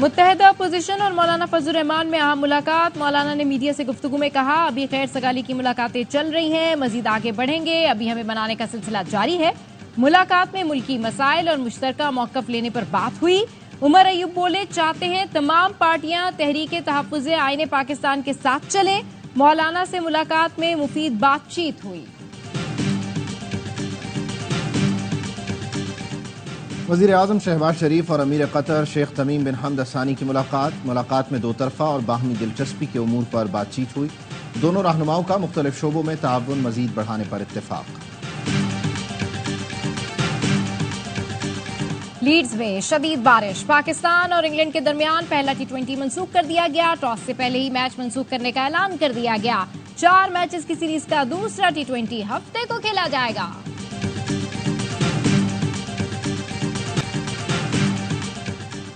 متحدہ اپوزیشن اور مولانا فضل الرحمان میں اہم ملاقات. مولانا نے میڈیا سے گفتگو میں کہا ابھی خیر سگالی کی ملاقاتیں چل رہی ہیں, مزید آگے بڑھیں گے, ابھی ہمیں بنانے کا سلسلہ جاری ہے. ملاقات میں ملکی مسائل اور مشترکہ موقف لینے پر بات ہوئی. عمر ایوب بولے چاہتے ہیں تمام پارٹیاں تحریک تحفظ آئین پاکستان کے ساتھ چلیں. مولانا سے ملاقات میں مفید بات چیت ہوئی. وزیر اعظم شہباز شریف اور امیر قطر شیخ تمیم بن حمد الثانی کی ملاقات میں دو طرفہ اور باہمی دلچسپی کے امور پر بات چیت ہوئی. دونوں رہنماؤں کا مختلف شعبوں میں تعاون مزید بڑھانے پر اتفاق. لیڈز میں شدید بارش, پاکستان اور انگلینڈ کے درمیان پہلا T20 منسوخ کر دیا گیا. ٹاس سے پہلے ہی میچ منسوخ کرنے کا اعلان کر دیا گیا. 4 میچز کی سیریز کا دوسرا T20 ہفتے کو کھیلا جائے گا.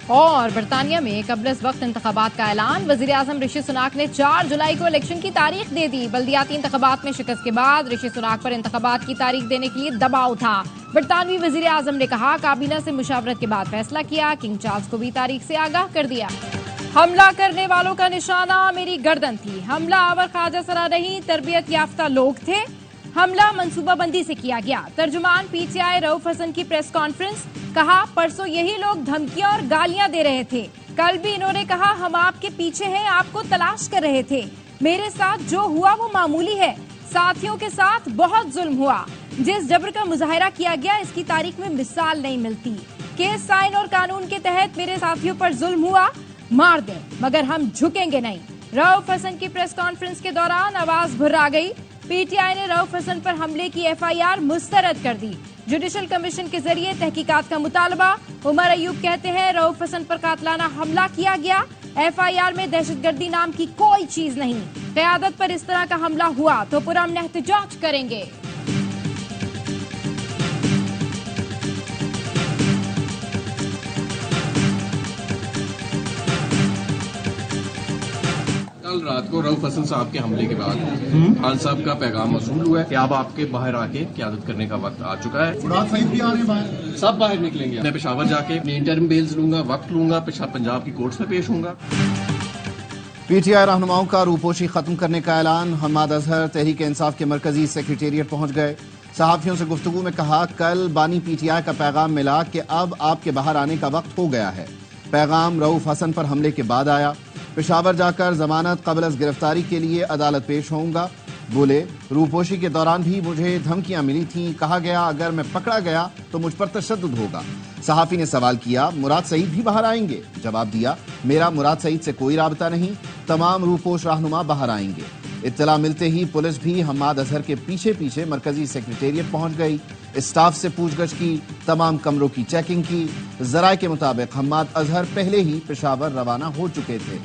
اور برطانیہ میں قبل از وقت انتخابات کا اعلان. وزیر اعظم رشی سناک نے 4 جولائی کو الیکشن کی تاریخ دے دی. بلدیاتی انتخابات میں شکست کے بعد رشی سناک پر انتخابات کی تاریخ دینے کے لیے دباؤ تھا. برطانوی وزیر اعظم نے کہا کابینہ سے مشاورت کے بعد فیصلہ کیا. کنگ چارلس کو بھی تاریخ سے آگاہ کر دیا. حملہ کرنے والوں کا نشانہ میری گردن تھی. حملہ آور خواجہ سرا نہیں, تربیت یافتہ لوگ تھے. حملہ منصوبہ بندی سے کیا گیا. ترجمان پی ٹی آئی رؤف حسن کی پریس کانفرنس. کہا پرسوں یہی لوگ دھمکیاں اور گالیاں دے رہے تھے. کل بھی انہوں نے کہا ہم آپ کے پیچھے ہیں, آپ کو تلاش کر رہے تھے. میرے ساتھ جو ہوا وہ معمولی ہے. ساتھیوں کے ساتھ بہت ظلم ہوا. جس جبر کا مظاہرہ کیا گیا اس کی تاریخ میں مثال نہیں ملتی. کیس سائن اور قانون کے تحت میرے ساتھیوں پر ظلم ہوا, مار دیں مگر ہم جھکیں گے نہیں. رؤف حسن کی پریس کانفرنس کے دوران آواز بھرا گئی. پی ٹی آئی نے رؤف حسن پر حملے کی ایف آئی آر مسترد کر دی. جوڈیشل کمیشن کے ذریعے تحقیقات کا مطالبہ. عمر ایوب کہتے ہیں رؤف حسن پر قاتلانہ حملہ کیا گیا. ایف آئی آر میں دہشت گردی نام کی کوئی چیز نہیں. قیادت پر اس طرح کا حملہ ہوا تو پرامن احتجاج کریں گے. کل رات کو رؤف حسن صاحب کے حملے کے بعد خان صاحب کا پیغام موصول ہوا ہے کہ اب آپ کے باہر آ کے قیادت کرنے کا وقت آ چکا ہے. مراد سعید بھی آ رہے ہیں باہر, سب باہر نکلیں گے. میں پشاور جا کے انٹرم بیلز لوں گا, وقت لوں گا, پنجاب کی کورٹس میں پیش ہوں گا. پی ٹی آئی رہنماؤں کا روپوشی ختم کرنے کا اعلان. حماد اظہر تحریک انصاف کے مرکزی سیکریٹریٹ پہنچ گئے. صحافیوں سے گفتگو میں کہا کل بانی پی ٹی آئی کا پیغام ملا کہ اب آپ کے باہر آنے کا وقت ہو گیا ہے. پیغام رؤف حسن پر حملے کے بعد آیا. پشاور جا کر ضمانت قبل از گرفتاری کے لیے عدالت پیش ہوں گا. بولے روپوشی کے دوران بھی مجھے دھمکیاں ملی تھیں. کہا گیا اگر میں پکڑا گیا تو مجھ پر تشدد ہوگا. صحافی نے سوال کیا مراد سعید بھی باہر آئیں گے؟ جواب دیا میرا مراد سعید سے کوئی رابطہ نہیں. تمام روپوش رہنما باہر آئیں گے. اطلاع ملتے ہی پولیس بھی حماد اظہر کے پیچھے پیچھے مرکزی سیکریٹریٹ پہنچ گئی. اسٹاف سے پوچھ گچھ کی, تمام کمروں کی چیکنگ کی. ذرائع کے مطابق حماد اظہر پہلے ہی پشاور روانہ ہو چکے تھے.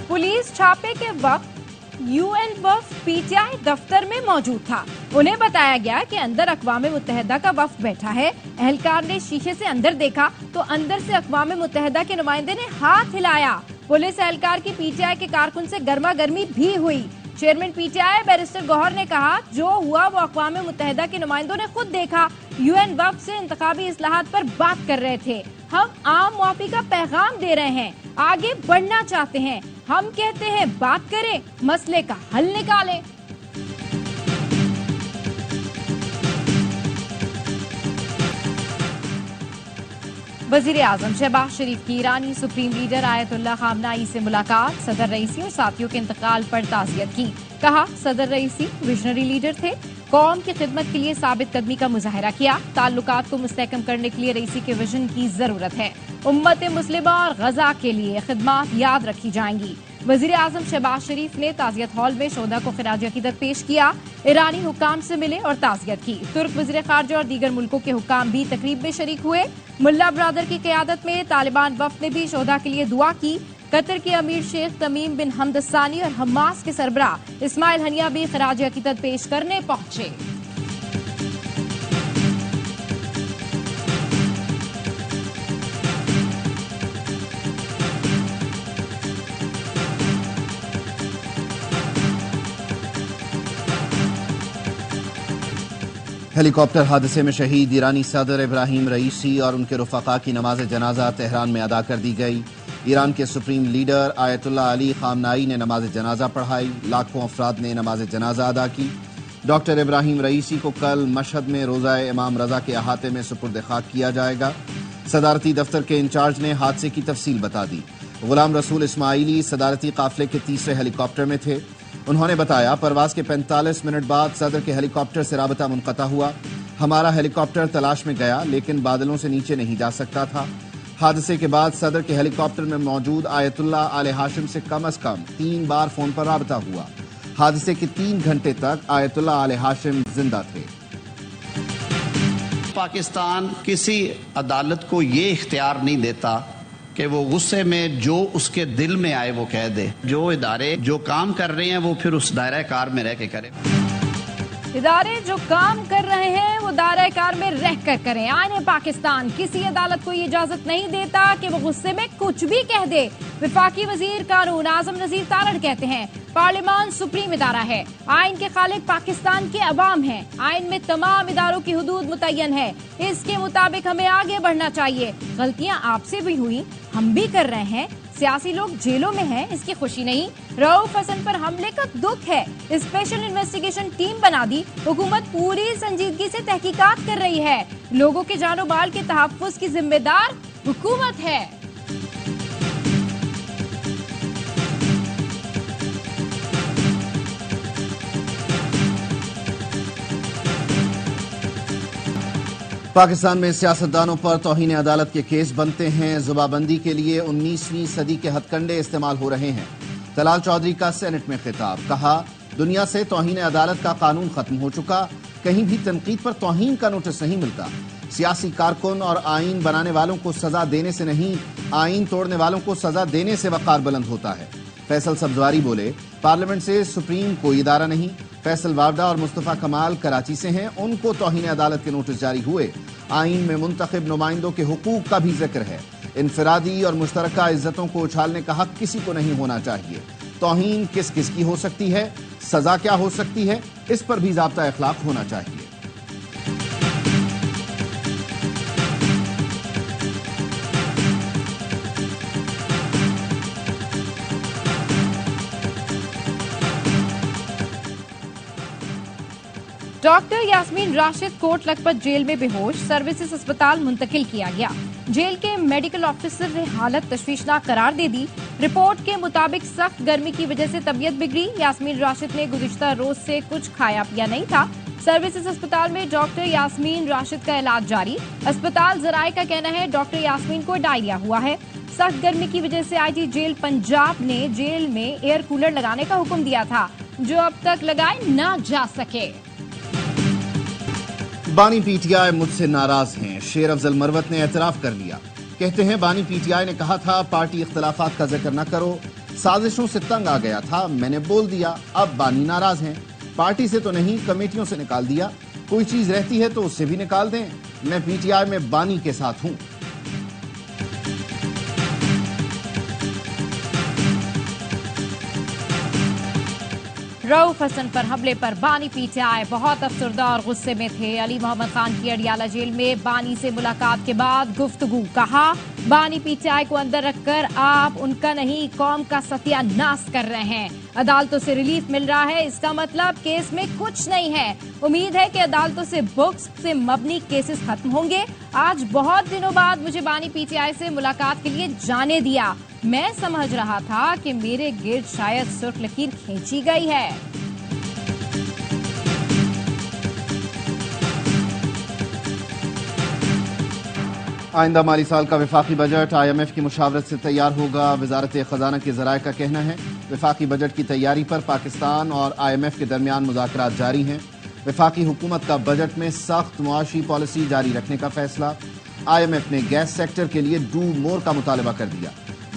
پولیس چھاپے کے وقت یو این وفد پی ٹی آئی دفتر میں موجود تھا. انہیں بتایا گیا کہ اندر اقوام متحدہ کا وفد بیٹھا ہے. اہلکار نے شیشے سے اندر دیکھا تو اندر سے اقوام متحدہ کے نمائندے نے ہاتھ ہلایا. پولیس اہلکار کی پی ٹی آئی کے کارکن سے گرما گرمی بھی ہوئی. Chairman P T I barrister Gohar نے کہا جو ہوا وہ اقوام متحدہ کے نمائندوں نے خود دیکھا. یو این وفد سے انتخابی اصلاحات پر بات کر رہے تھے. ہم عام معافی کا پیغام دے رہے ہیں, آگے بڑھنا چاہتے ہیں. ہم کہتے ہیں بات کریں, مسئلے کا حل نکالیں. وزیر اعظم شہباز شریف کی ایرانی سپریم لیڈر آیت اللہ خامنائی سے ملاقات. صدر رئیسی اور ساتھیوں کے انتقال پر تعزیت کی. کہا صدر رئیسی ویژنری لیڈر تھے, قوم کی خدمت کے لیے ثابت قدمی کا مظاہرہ کیا. تعلقات کو مستحکم کرنے کے لیے رئیسی کے ویژن کی ضرورت ہے. امت مسلمہ اور غزہ کے لیے خدمات یاد رکھی جائیں گی. وزیر اعظم شہباز شریف نے تعزیت ہال میں شہداء کو خراج عقیدت پیش کیا. ایرانی حکام سے ملے اور تعزیت کی. ترک وزیر خارجہ اور دیگر ملکوں کے حکام بھی تقریب میں شریک ہوئے. ملا برادر کی قیادت میں طالبان وفد نے بھی شہداء کے لیے دعا کی. قطر کے امیر شیخ تمیم بن حمد الثانی اور حماس کے سربراہ اسماعیل ہنیہ بھی خراج عقیدت پیش کرنے پہنچے. ہیلی کاپٹر حادثے میں شہید ایرانی صدر ابراہیم رئیسی اور ان کے رفقا کی نماز جنازہ تہران میں ادا کر دی گئی۔ ایران کے سپریم لیڈر آیت اللہ علی خامنائی نے نماز جنازہ پڑھائی، لاکھوں افراد نے نماز جنازہ ادا کی۔ ڈاکٹر ابراہیم رئیسی کو کل مشہد میں روضہ امام رضا کے احاطے میں سپرد خاک کیا جائے گا۔ صدارتی دفتر کے انچارج نے حادثے کی تفصیل بتا دی۔ غلام رسول اسماعیلی صدارتی قافلے کے تیسرے ہیلی کاپٹر میں تھے۔ انہوں نے بتایا پرواز کے 45 منٹ بعد صدر کے ہیلی کاپٹر سے رابطہ منقطع ہوا۔ ہمارا ہیلی کاپٹر تلاش میں گیا لیکن بادلوں سے نیچے نہیں جا سکتا تھا۔ حادثے کے بعد صدر کے ہیلی کاپٹر میں موجود آیت اللہ آل ہاشم سے کم از کم 3 بار فون پر رابطہ ہوا۔ حادثے کے 3 گھنٹے تک آیت اللہ آل ہاشم زندہ تھے۔ پاکستان کسی عدالت کو یہ اختیار نہیں دیتا کہ وہ غصے میں جو اس کے دل میں آئے وہ کہہ دے۔ جو ادارے جو کام کر رہے ہیں وہ پھر اس دائرہ کار میں رہ کے کریں۔ ادارے جو کام کر رہے ہیں وہ دائرہ کار میں رہ کر کریں۔ آئین پاکستان کسی عدالت کو یہ اجازت نہیں دیتا کہ وہ غصے میں کچھ بھی کہہ دے۔ وفاقی وزیر قانون اعظم نذیر تارڑ کہتے ہیں پارلیمان سپریم ادارہ ہے، آئین کے خالق پاکستان کے عوام ہیں، آئین میں تمام اداروں کی حدود متعین ہے، اس کے مطابق ہمیں آگے بڑھنا چاہیے۔ غلطیاں آپ سے بھی ہوئی، ہم بھی کر رہے ہیں، سیاسی لوگ جیلوں میں ہیں، اس کی خوشی نہیں۔ رؤوف حسن پر حملے کا دکھ ہے، اسپیشل انویسٹیگیشن ٹیم بنا دی، حکومت پوری سنجیدگی سے تحقیقات کر رہی ہے، لوگوں کے جان و مال کے تحفظ کی ذمہ دار حکومت ہے۔ پاکستان میں سیاستدانوں پر توہین عدالت کے کیس بنتے ہیں۔ زبابندی کے لیے 19ویں صدی کے ہتھ کنڈے استعمال ہو رہے ہیں۔ طلال چودھری کا سینٹ میں خطاب، کہا دنیا سے توہین عدالت کا قانون ختم ہو چکا، کہیں بھی تنقید پر توہین کا نوٹس نہیں ملتا۔ سیاسی کارکن اور آئین بنانے والوں کو سزا دینے سے نہیں، آئین توڑنے والوں کو سزا دینے سے وقار بلند ہوتا ہے۔ فیصل سبزواری بولے پارلیمنٹ سے سپریم کوئی ادارہ نہیں۔ فیصل وارڈا اور مصطفیٰ کمال کراچی سے ہیں، ان کو توہین عدالت کے نوٹس جاری ہوئے۔ آئین میں منتخب نمائندوں کے حقوق کا بھی ذکر ہے۔ انفرادی اور مشترکہ عزتوں کو اچھالنے کا حق کسی کو نہیں ہونا چاہیے۔ توہین کس کس کی ہو سکتی ہے، سزا کیا ہو سکتی ہے، اس پر بھی ضابطہ اخلاق ہونا چاہیے۔ ڈاکٹر یاسمین راشد کوٹ لکھپت جیل میں بے ہوش، سروسز اسپتال منتقل کیا گیا۔ جیل کے میڈیکل آفیسر نے حالت تشویشناک قرار دے دی۔ رپورٹ کے مطابق سخت گرمی کی وجہ سے طبیعت بگڑی۔ یاسمین راشد نے گزشتہ روز سے کچھ کھایا پیا نہیں تھا۔ سروسز اسپتال میں ڈاکٹر یاسمین راشد کا علاج جاری۔ اسپتال ذرائع کا کہنا ہے ڈاکٹر یاسمین کو ڈائریا ہوا ہے۔ سخت گرمی کی وجہ سے آئی ٹی جیل پنجاب نے جیل میں ایئر کولر لگانے کا حکم دیا تھا، جو اب تک لگائے نہ جا سکے۔ بانی پی ٹی آئی مجھ سے ناراض ہیں، شیر افضل مروت نے اعتراف کر لیا۔ کہتے ہیں بانی پی ٹی آئی نے کہا تھا پارٹی اختلافات کا ذکر نہ کرو، سازشوں سے تنگ آ گیا تھا، میں نے بول دیا، اب بانی ناراض ہیں۔ پارٹی سے تو نہیں، کمیٹیوں سے نکال دیا، کوئی چیز رہتی ہے تو اس سے بھی نکال دیں، میں پی ٹی آئی میں بانی کے ساتھ ہوں۔ رؤوف حسن پر حملے پر بانی پی ٹی آئی بہت افسردہ اور غصے میں تھے۔ علی محمد خان کی اڈیالہ جیل میں بانی سے ملاقات کے بعد گفتگو، کہا بانی پی ٹی آئی کو اندر رکھ کر آپ ان کا نہیں قوم کا ستیہ ناش کر رہے ہیں۔ عدالتوں سے ریلیف مل رہا ہے، اس کا مطلب کیس میں کچھ نہیں ہے۔ امید ہے کہ عدالتوں سے بکس سے مبنی کیسز ختم ہوں گے۔ آج بہت دنوں بعد مجھے بانی پی ٹی آئی سے ملاقات کے لیے جانے دیا، میں سمجھ رہا تھا کہ میرے گرد شاید سرخ لکیر کھینچی گئی ہے۔ آئندہ مالی سال کا وفاقی بجٹ آئی ایم ایف کی مشاورت سے تیار ہوگا، وزارت خزانہ کے ذرائع کا کہنا ہے۔ وفاقی بجٹ کی تیاری پر پاکستان اور آئی ایم ایف کے درمیان مذاکرات جاری ہیں۔ وفاقی حکومت کا بجٹ میں سخت معاشی پالیسی جاری رکھنے کا فیصلہ۔ آئی ایم ایف نے گیس سیکٹر کے لیے ڈو مور کا مطالبہ کر دیا۔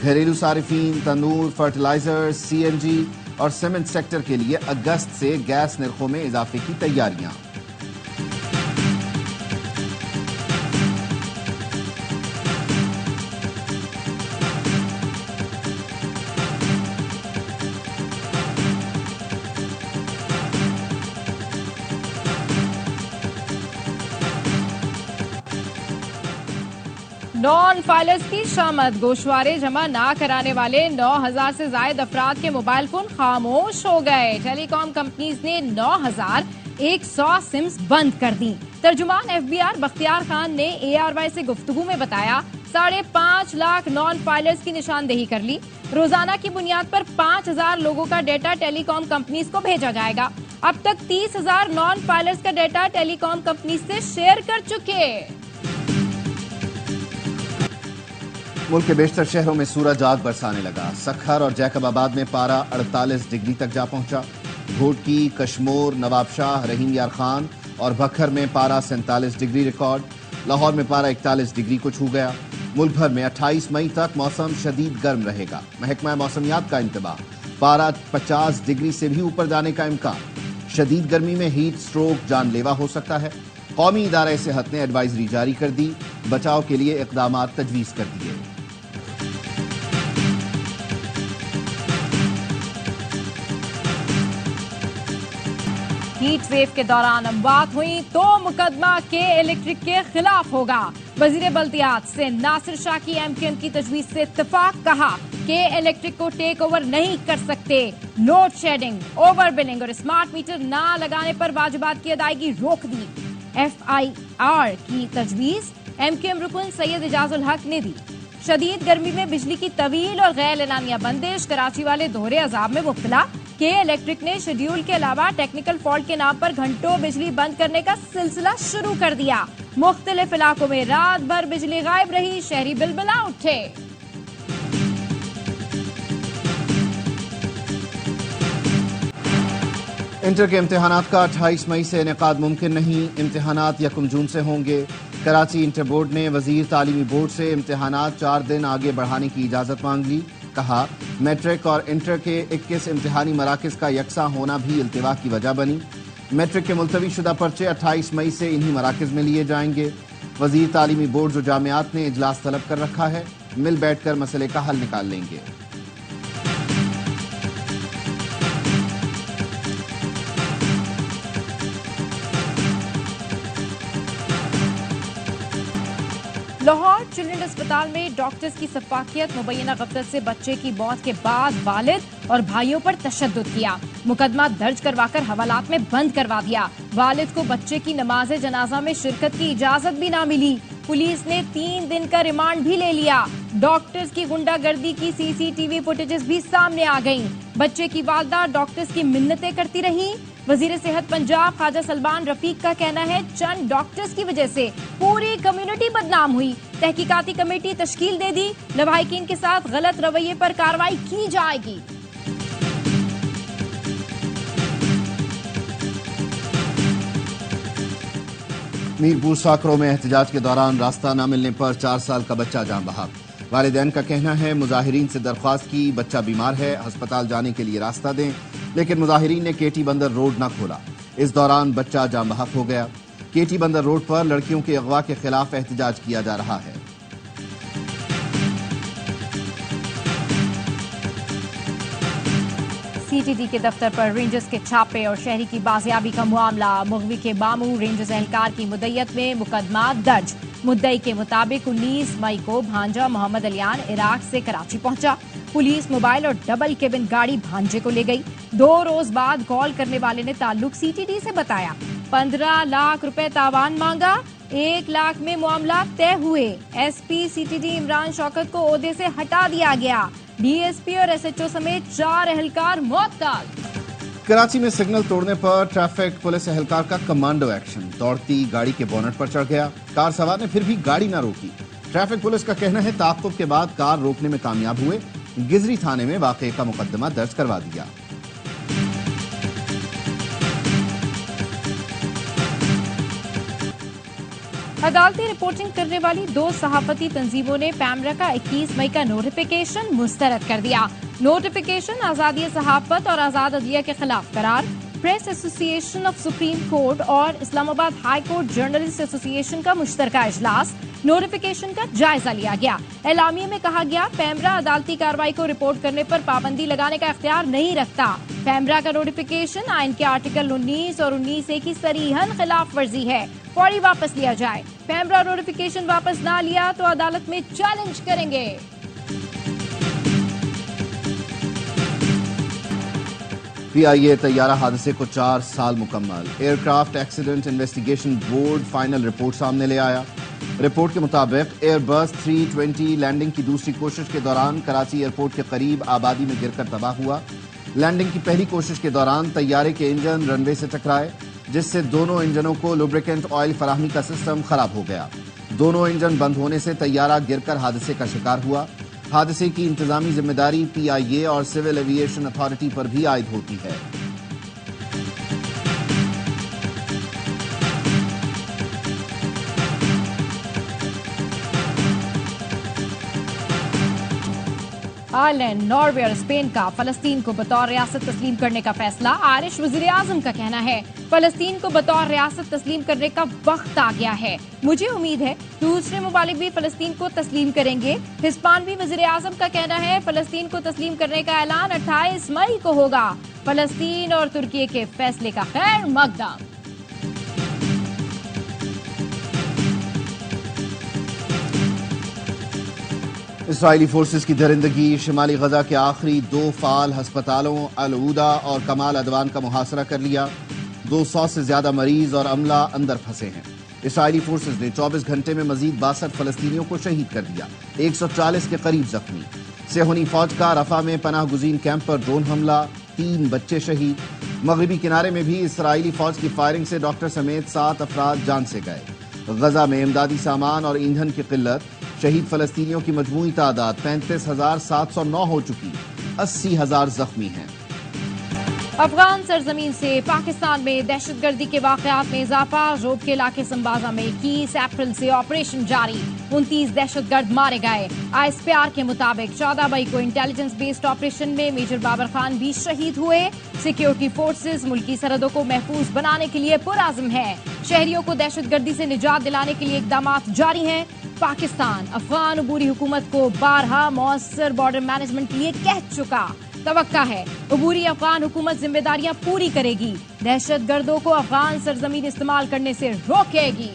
گھریلو صارفین، تندور، فرٹیلائزر، سی این جی اور سیمنٹ سیکٹر کے لیے اگست سے گیس نرخوں میں اضافے کی تیاریاں۔ نان فائلرز کی شامت، گوشوارے جمع نہ کرانے والے 9,000 سے زائد افراد کے موبائل فون خاموش ہو گئے۔ ٹیلی کام کمپنیز نے 9,100 سمز بند کر دیں۔ ترجمان FBR بختیار خان نے ARY سے گفتگو میں بتایا 5.5 لاکھ نان فائلرز کی نشاندہی کر لی۔ روزانہ کی بنیاد پر 5,000 لوگوں کا ڈیٹا ٹیلی کام کمپنیز کو بھیجا جائے گا۔ اب تک 30,000 نان فائلرز کا ڈیٹا ٹیلی کام کمپنیز سے شیئر کر چکے۔ ملک کے بیشتر شہروں میں سورج آگ برسانے لگا۔ سکھر اور جیکب آباد میں پارہ 48 ڈگری تک جا پہنچا۔ گھوٹکی، کشمور، نواب شاہ، رحیم یار خان اور بکھر میں پارہ 47 ڈگری ریکارڈ۔ لاہور میں پارہ 41 ڈگری کو چھو گیا۔ ملک بھر میں 28 مئی تک موسم شدید گرم رہے گا۔ محکمہ موسمیات کا انتباہ، پارہ 50 ڈگری سے بھی اوپر جانے کا امکان۔ شدید گرمی میں ہیٹ سٹروک جان لیوا ہو سکتا ہے۔ قومی ادارہ صحت نے ایڈوائزری جاری کر دی، بچاؤ کے لیے اقدامات تجویز کر دیے۔ ہیٹ ویو کے دوران اموات ہوئی تو مقدمہ کے الیکٹرک کے خلاف ہوگا۔ وزیر بلدیات سے ناصر شاہ کی MKM کی تجویز سے اتفاق، کہا کہ الیکٹرک کو ٹیک اوور نہیں کر سکتے۔ لوڈ شیڈنگ، اوور بلنگ اور اسمارٹ میٹر نہ لگانے پر واجبات کی ادائیگی روک دی۔ FIR کی تجویز MKM رکن سید اعجاز الحق نے دی۔ شدید گرمی میں بجلی کی طویل اور غیر اعلانیہ بندش، کراچی والے دوہرے عذاب میں مبتلا۔ کے الیکٹرک نے شیڈیول کے علاوہ ٹیکنیکل فالٹ کے نام پر گھنٹوں بجلی بند کرنے کا سلسلہ شروع کر دیا۔ مختلف علاقوں میں رات بھر بجلی غائب رہی، شہری بلبلا اٹھے۔ انٹر کے امتحانات کا 28 مئی سے انعقاد ممکن نہیں، امتحانات 1 جون سے ہوں گے۔ کراچی انٹر بورڈ نے وزیر تعلیمی بورڈ سے امتحانات 4 دن آگے بڑھانے کی اجازت مانگ لی۔ کہا میٹرک اور انٹر کے 21 امتحانی مراکز کا یکساں ہونا بھی التوا کی وجہ بنی۔ میٹرک کے ملتوی شدہ پرچے 28 مئی سے انہی مراکز میں لیے جائیں گے۔ وزیر تعلیمی بورڈ و جامعات نے اجلاس طلب کر رکھا ہے، مل بیٹھ کر مسئلے کا حل نکال لیں گے۔ لاہور چلڈرن اسپتال میں ڈاکٹرز کی سفاکیت، مبینہ غفلت سے بچے کی موت کے بعد والد اور بھائیوں پر تشدد کیا، مقدمہ درج کروا کر حوالات میں بند کروا دیا۔ والد کو بچے کی نماز جنازہ میں شرکت کی اجازت بھی نہ ملی۔ پولیس نے 3 دن کا ریمانڈ بھی لے لیا۔ ڈاکٹرز کی غنڈہ گردی کی CCTV فوٹیجز بھی سامنے آ گئیں۔ بچے کی والدہ ڈاکٹرز کی منتیں کرتی رہیں۔ وزیر صحت پنجاب خواجہ سلمان رفیق کا کہنا ہے چند ڈاکٹرز کی وجہ سے پوری کمیونٹی بدنام ہوئی۔ تحقیقاتی کمیٹی تشکیل دے دی، لواحقین کے ساتھ غلط رویے پر کارروائی کی جائے گی۔ میرپور ساکرو میں احتجاج کے دوران راستہ نہ ملنے پر 4 سال کا بچہ جاں بحق۔ والدین کا کہنا ہے مظاہرین سے درخواست کی بچہ بیمار ہے، ہسپتال جانے کے لیے راستہ دیں، لیکن مظاہرین نے KT بندر روڈ نہ کھولا۔ اس دوران بچہ جاں بحق ہو گیا۔ KT بندر روڈ پر لڑکیوں کے اغوا کے خلاف احتجاج کیا جا رہا ہے۔ CTD کے دفتر پر رینجرز کے چھاپے اور شہری کی بازیابی کا معاملہ، مغوی کے بامو رینجرز اہلکار کی مدعیت میں مقدمہ درج۔ مدعی کے مطابق 19 مئی کو بھانجا محمد علیان عراق سے کراچی پہنچا۔ پولیس موبائل اور ڈبل کیبن گاڑی بھانجے کو لے گئی۔ 2 روز بعد کال کرنے والے نے تعلق CTD سے بتایا۔ 15 لاکھ روپے تاوان مانگا، 1 لاکھ میں معاملات طے ہوئے۔ SP CTD عمران شوکت کو عہدے سے ہٹا دیا گیا۔ DSP اور SHO سمیت 4 اہلکار معطل۔ کراچی میں سگنل توڑنے پر ٹریفک پولیس اہلکار کا کمانڈو ایکشن، دوڑتی گاڑی کے بونٹ پر چڑھ گیا، کار سوار نے پھر بھی گاڑی نہ روکی۔ ٹریفک پولیس کا کہنا ہے تعاقب کے بعد کار روکنے میں کامیاب ہوئے، گزری تھانے میں واقعے کا مقدمہ درج کروا دیا۔ عدالتی رپورٹنگ کرنے والی 2 صحافتی تنظیموں نے پیمرا کا 21 مئی کا نوٹیفیکیشن مسترد کر دیا۔ نوٹیفیکیشن آزادی صحافت اور آزاد عدلیہ کے خلاف قرار، پریس ایسوسی ایشن آف سپریم کورٹ اور اسلام آباد ہائی کورٹ جرنلسٹ ایسوسی ایشن کا مشترکہ اجلاس، نوٹیفیکیشن کا جائزہ لیا گیا۔ اعلامیے میں کہا گیا پیمرا عدالتی کارروائی کو رپورٹ کرنے پر پابندی لگانے کا اختیار نہیں رکھتا۔ پیمرا کا نوٹیفیکیشن آئین کے آرٹیکل 19 اور 19A کی صریحاً خلاف ورزی ہے، فوری واپس لیا جائے۔ پیمرا نوٹیفیکیشن واپس نہ لیا تو عدالت میں چیلنج کریں گے۔ PIA طیارہ حادثے کو 4 سال مکمل۔ Aircraft accident investigation board final report سامنے لے آیا۔ رپورٹ کے مطابق ایئر بس 320 لینڈنگ کی دوسری کوشش کے دوران کراچی ایئرپورٹ کے قریب آبادی میں گر کر تباہ ہوا۔ لینڈنگ کی پہلی کوشش کے دوران طیارے کے انجن رن وے سے ٹکرائے، جس سے دونوں انجنوں کو لوبریکنٹ آئل فراہمی کا سسٹم خراب ہو گیا۔ دونوں انجن بند ہونے سے طیارہ گر کر حادثے کا شکار ہوا۔ حادثے کی انتظامی ذمہ داری PIA اور سول ایویشن اتھارٹی پر بھی عائد ہوتی ہے۔ آئرلینڈ، ناروے اور اسپین کا فلسطین کو بطور ریاست تسلیم کرنے کا فیصلہ۔ آئرش وزیر اعظم کا کہنا ہے فلسطین کو بطور ریاست تسلیم کرنے کا وقت آ گیا ہے، مجھے امید ہے دوسرے ممالک بھی فلسطین کو تسلیم کریں گے۔ ہسپانوی وزیر اعظم کا کہنا ہے فلسطین کو تسلیم کرنے کا اعلان 28 مئی کو ہوگا۔ فلسطین اور ترکی کے فیصلے کا خیر مقدم۔ اسرائیلی فورسز کی درندگی، شمالی غزہ کے آخری 2 فعال ہسپتالوں العودہ اور کمال عدوان کا محاصرہ کر لیا۔ 200 سے زیادہ مریض اور عملہ اندر پھنسے ہیں۔ اسرائیلی فورسز نے 24 گھنٹے میں مزید 62 فلسطینیوں کو شہید کر دیا، 140 کے قریب زخمی۔ صہیونی فوج کا رفح میں پناہ گزین کیمپ پر ڈرون حملہ، 3 بچے شہید۔ مغربی کنارے میں بھی اسرائیلی فوج کی فائرنگ سے ڈاکٹر سمیت 7 افراد جان سے گئے۔ غزہ میں امدادی سامان اور ایندھن کی قلت، شہید فلسطینیوں کی مجموعی تعداد 35,709 ہو چکی، 80,000 زخمی ہیں۔ افغان سرزمین سے پاکستان میں دہشت گردی کے واقعات میں اضافہ، روب کے علاقے سمبازا میں 21 اپریل سے آپریشن جاری، 29 دہشت گرد مارے گئے۔ ISPR کے مطابق 14 مئی کو انٹیلیجنس بیسڈ آپریشن میں میجر بابر خان بھی شہید ہوئے۔ سیکیورٹی فورسز ملکی سرحدوں کو محفوظ بنانے کے لیے پرعزم ہیں، شہریوں کو دہشت گردی سے نجات دلانے کے لیے اقدامات جاری ہیں۔ پاکستان افغان عبوری حکومت کو بارہا مؤثر بارڈر مینجمنٹ کے لیے کہہ چکا، توقع ہے عبوری افغان حکومت ذمہ داریاں پوری کرے گی، دہشت گردوں کو افغان سرزمین استعمال کرنے سے روکے گی۔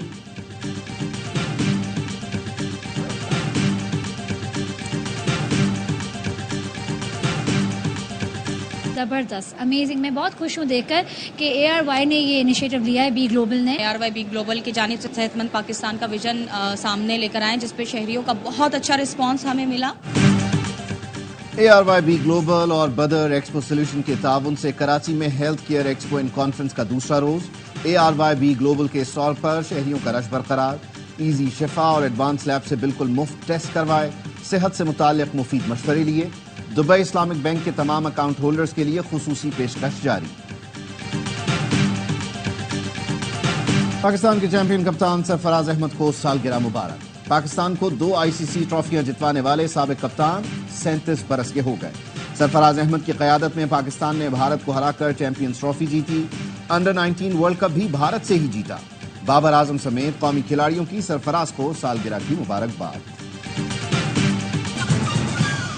زبردست، امیزنگ، میں بہت خوش ہوں دیکھ کر کہ ARY نے یہ انیشیٹو لیا ہے، بی گلوبل نے۔ ARY بی گلوبل کی جانب سے صحت مند پاکستان کا ویژن سامنے لے کر آئے، جس پہ شہریوں کا بہت اچھا رسپانس ہمیں ملا۔ ARY بی گلوبل اور بدر ایکسپو سولوشن کے تعاون سے کراچی میں health care expo and conference کا دوسرا روز۔ ARY بی گلوبل کے اسٹال پر شہریوں کا رش برقرار، ایزی شفا اور ایڈوانس لیب سے بالکل مفت ٹیسٹ کروائے، صحت سے متعلق مفید مشورے لیے۔ دبئی اسلامک بینک کے تمام اکاؤنٹ ہولڈرز کے لیے خصوصی پیشکش جاری۔ پاکستان کے چیمپئن کپتان سرفراز احمد کو سالگرہ مبارک۔ پاکستان کو 2 ICC ٹرافیاں جتوانے والے سابق کپتان 37 برس کے ہو گئے۔ سرفراز احمد کی قیادت میں پاکستان نے بھارت کو ہرا کر چیمپئنز ٹرافی جیتی، انڈر 19 ورلڈ کپ بھی بھارت سے ہی جیتا۔ بابر اعظم سمیت قومی کھلاڑیوں کی سرفراز کو سالگرہ کی مبارکباد۔